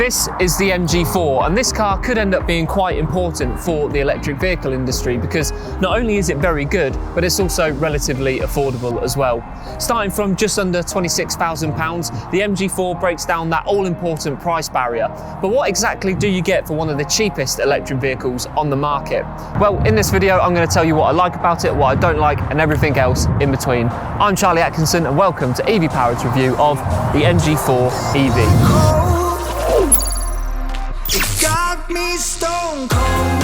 This is the MG4, and this car could end up being quite important for the electric vehicle industry because not only is it very good, but it's also relatively affordable as well. Starting from just under £26,000, the MG4 breaks down that all-important price barrier. But what exactly do you get for one of the cheapest electric vehicles on the market? Well, in this video, I'm going to tell you what I like about it, what I don't like, and everything else in between. I'm Charlie Atkinson, and welcome to EV Powered's review of the MG4 EV. It got me stone cold.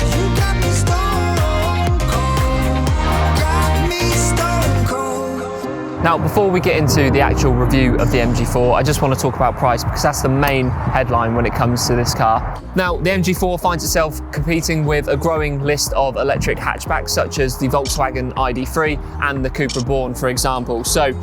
You got me stone cold. Got me stone cold. Now, before we get into the actual review of the MG4, I just want to talk about price because that's the main headline when it comes to this car. Now, the MG4 finds itself competing with a growing list of electric hatchbacks such as the Volkswagen ID3 and the Cupra Born, for example. So,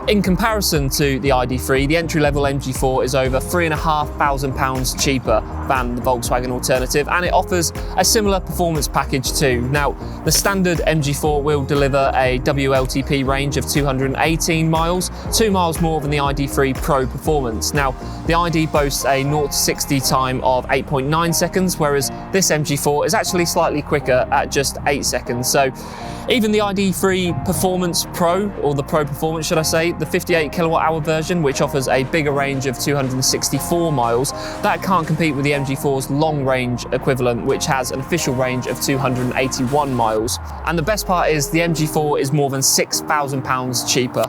in comparison to the ID3, the entry-level MG4 is over £3,500 cheaper than the Volkswagen alternative, and it offers a similar performance package too. Now, the standard MG4 will deliver a WLTP range of 218 miles, 2 miles more than the ID3 Pro Performance. Now, the ID boasts a 0 to 60 time of 8.9 seconds, whereas this MG4 is actually slightly quicker at just 8 seconds. So, even the ID3 Performance Pro, or the Pro Performance should I say, the 58 kilowatt hour version, which offers a bigger range of 264 miles, that can't compete with the MG4's long range equivalent, which has an official range of 281 miles. And the best part is the MG4 is more than £6,000 cheaper.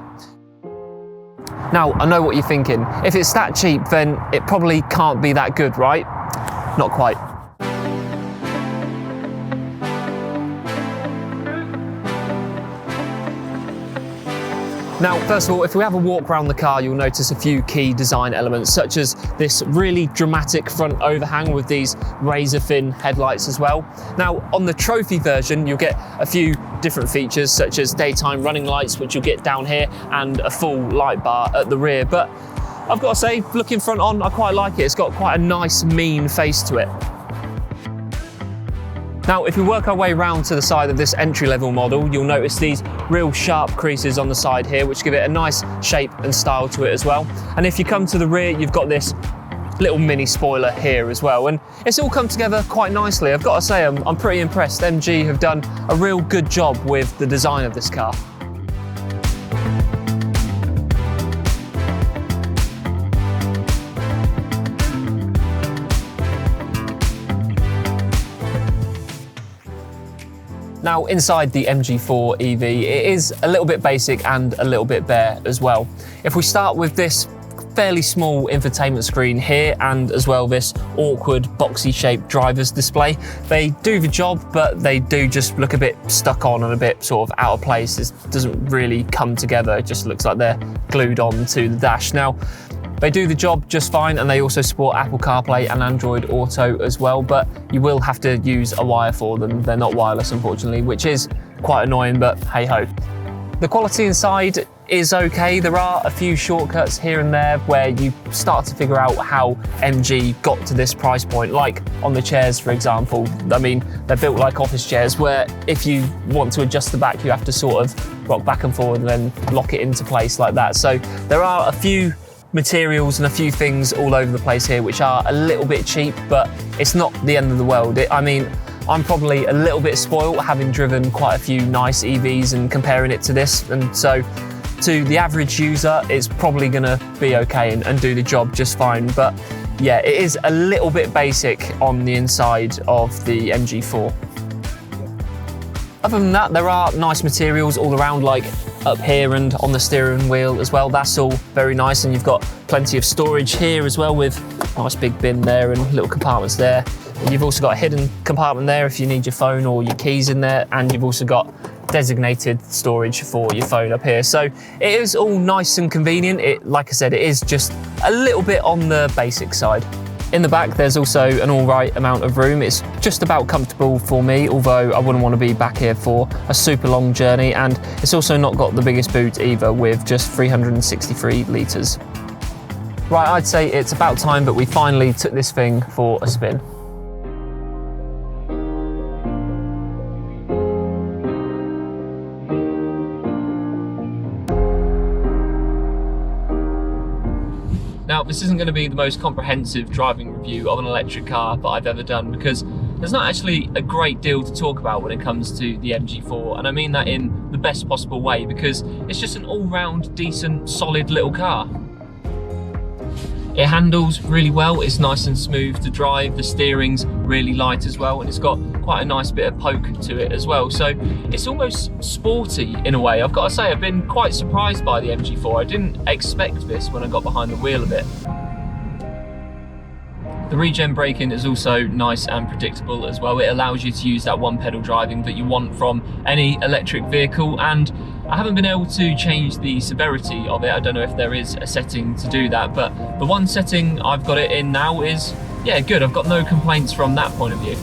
Now, I know what you're thinking. If it's that cheap, then it probably can't be that good, right? Not quite. Now, first of all, if we have a walk around the car, you'll notice a few key design elements, such as this really dramatic front overhang with these razor-thin headlights as well. Now, on the trophy version, you'll get a few different features, such as daytime running lights, which you'll get down here, and a full light bar at the rear. But I've got to say, looking front on, I quite like it. It's got quite a nice, mean face to it. Now, if we work our way around to the side of this entry-level model, you'll notice these real sharp creases on the side here, which give it a nice shape and style to it as well. And if you come to the rear, you've got this little mini spoiler here as well. And it's all come together quite nicely. I've got to say, I'm pretty impressed. MG have done a real good job with the design of this car. Now, inside the MG4 EV, it is a little bit basic and a little bit bare as well. If we start with this fairly small infotainment screen here, and as well this awkward boxy shaped driver's display, they do the job, but they do just look a bit stuck on and a bit sort of out of place. It doesn't really come together. It just looks like they're glued on to the dash. Now, they do the job just fine, and they also support Apple CarPlay and Android Auto as well, but you will have to use a wire for them. They're not wireless, unfortunately, which is quite annoying, but hey-ho. The quality inside is okay. There are a few shortcuts here and there where you start to figure out how MG got to this price point, like on the chairs, for example. I mean, they're built like office chairs where if you want to adjust the back, you have to sort of rock back and forward and then lock it into place like that. So there are a few materials and a few things all over the place here which are a little bit cheap, but it's not the end of the world. I mean, I'm probably a little bit spoiled having driven quite a few nice EVs and comparing it to this, and so to the average user it's probably gonna be okay and do the job just fine. But yeah, it is a little bit basic on the inside of the MG4. Other than that, there are nice materials all around, like up here and on the steering wheel as well. That's all very nice, and you've got plenty of storage here as well, with a nice big bin there and little compartments there. And you've also got a hidden compartment there if you need your phone or your keys in there, and you've also got designated storage for your phone up here. So it is all nice and convenient. Like I said, it is just a little bit on the basic side. In the back, there's also an all right amount of room. It's just about comfortable for me, although I wouldn't want to be back here for a super long journey. And it's also not got the biggest boot either, with just 363 litres. Right, I'd say it's about time that we finally took this thing for a spin. Now, this isn't going to be the most comprehensive driving review of an electric car that I've ever done, because there's not actually a great deal to talk about when it comes to the MG4, and I mean that in the best possible way, because it's just an all-round, decent, solid little car. It handles really well, it's nice and smooth to drive, the steering's really light as well, and it's got quite a nice bit of poke to it as well, so it's almost sporty in a way. I've got to say, I've been quite surprised by the MG4. I didn't expect this when I got behind the wheel of it. The regen braking is also nice and predictable as well. It allows you to use that one pedal driving that you want from any electric vehicle, and I haven't been able to change the severity of it. I don't know if there is a setting to do that, but the one setting I've got it in now is, yeah, good. I've got no complaints from that point of view.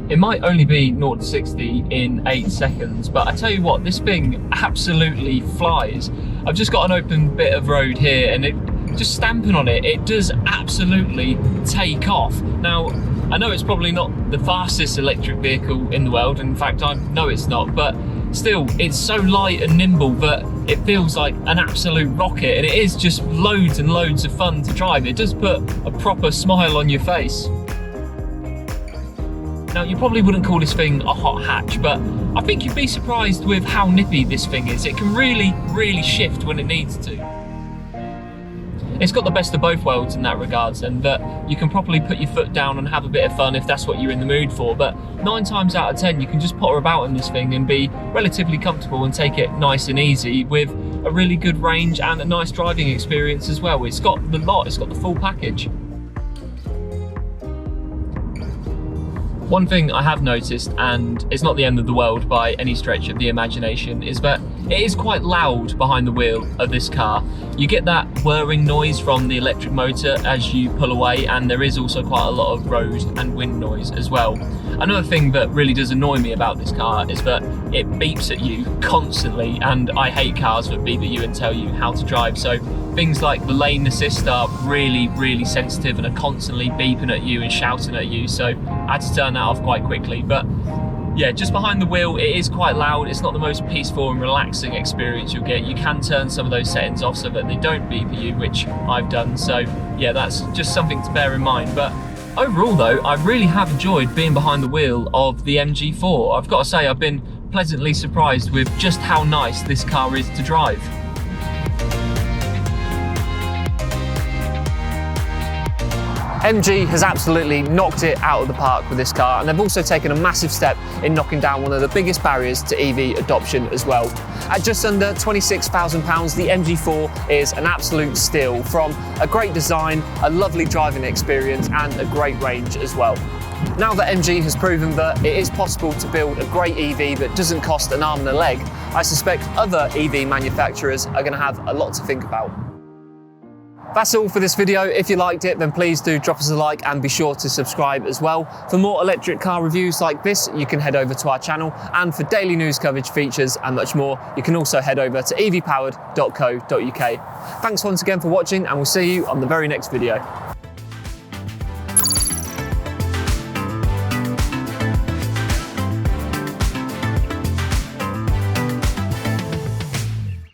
It might only be 0 to 60 in 8 seconds, but I tell you what, this thing absolutely flies. I've just got an open bit of road here, and just stamping on it, it does absolutely take off. Now, I know it's probably not the fastest electric vehicle in the world. In fact, I know it's not, but still, it's so light and nimble that it feels like an absolute rocket, and it is just loads and loads of fun to drive. It does put a proper smile on your face. Now, you probably wouldn't call this thing a hot hatch, but I think you'd be surprised with how nippy this thing is. It can really, really shift when it needs to. It's got the best of both worlds in that regards, and that you can properly put your foot down and have a bit of fun if that's what you're in the mood for, but 9 times out of 10 you can just potter about in this thing and be relatively comfortable and take it nice and easy with a really good range and a nice driving experience as well. It's got the lot, it's got the full package. One thing I have noticed, and it's not the end of the world by any stretch of the imagination, is that it is quite loud behind the wheel of this car. You get that whirring noise from the electric motor as you pull away, and there is also quite a lot of road and wind noise as well. Another thing that really does annoy me about this car is that it beeps at you constantly, and I hate cars that beep at you and tell you how to drive. So things like the lane assist are really, really sensitive and are constantly beeping at you and shouting at you, so I had to turn that off quite quickly. But yeah, just behind the wheel, it is quite loud. It's not the most peaceful and relaxing experience you'll get. You can turn some of those settings off so that they don't beep at you, which I've done. So yeah, that's just something to bear in mind. But overall though, I really have enjoyed being behind the wheel of the MG4. I've got to say, I've been pleasantly surprised with just how nice this car is to drive. MG has absolutely knocked it out of the park with this car, and they've also taken a massive step in knocking down one of the biggest barriers to EV adoption as well. At just under £26,000, the MG4 is an absolute steal, from a great design, a lovely driving experience, and a great range as well. Now that MG has proven that it is possible to build a great EV that doesn't cost an arm and a leg, I suspect other EV manufacturers are going to have a lot to think about. That's all for this video. If you liked it, then please do drop us a like and be sure to subscribe as well. For more electric car reviews like this, you can head over to our channel, and for daily news coverage, features and much more, you can also head over to evpowered.co.uk. Thanks once again for watching, and we'll see you on the very next video.